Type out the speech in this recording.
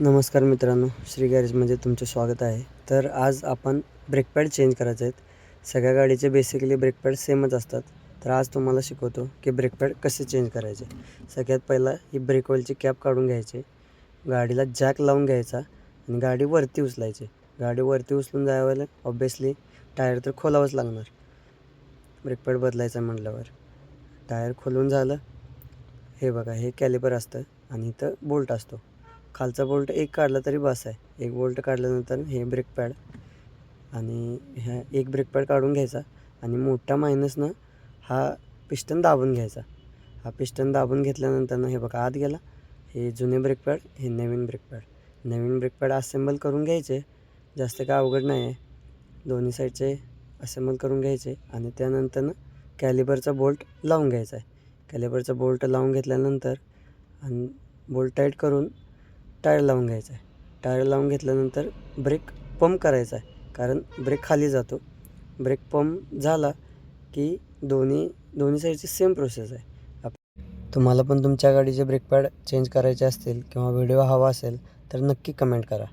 नमस्कार मित्रांनो, श्री गॅरेजमध्ये तुमचे स्वागत आहे. तर आज आपण ब्रेक पॅड चेंज करायचे आहेत. सगळ्या गाडीचे बेसिकली ब्रेक पॅड सेमच असतात. तर आज तुम्हाला शिकवतो की ब्रेक पॅड कसे चेंज करायचे. सगळ्यात पहिला ही ब्रेक ऑइलची कॅप काढून घ्यायची, गाडीला जॅक लावून घ्यायचा आणि गाडी वरती उचलायची. गाडी वरती उचलून जायला ऑब्वियसली टायर तर खोलावंच लागणार ब्रेक पॅड बदलायचं म्हटल्यावर. टायर खोलून झालं, हे बघा हे कॅलिपर असतं आणि इथं बोल्ट असतो. खालचा बोल्ट एक काढला तरी बस आहे. एक बोल्ट काढल्यानंतर हे ब्रेक पॅड आणि ह्या एक ब्रेक पॅड काढून घ्यायचा आणि मोठ्या मायनसनं हा पिस्टन दाबून घ्यायचा. हा पिस्टन दाबून घेतल्यानंतर हे बघा आत गेला. हे जुने ब्रेक पॅड, हे नवीन ब्रेक पॅड. नवीन ब्रेक पॅड असेंबल करून घ्यायचे. जास्त काय अवघड नाही आहे. दोन्ही साईडचे असेंबल करून घ्यायचे आणि त्यानंतर कॅलिबरचा बोल्ट लावून घ्यायचा आहे. कॅलिबरचा बोल्ट लावून घेतल्यानंतर आणि बोल्ट टाईट करून टायर लावून घ्यायचा आहे. टायर लावून घेतल्यानंतर ब्रेक पंप करायचा आहे, कारण ब्रेक खाली जातो. ब्रेक पंप झाला की दोन्ही साईडची सेम प्रोसेस आहे. तुम्हाला पण तुमच्या गाडीचे ब्रेक पॅड चेंज करायचे असतील किंवा व्हिडिओ हवा असेल तर नक्की कमेंट करा.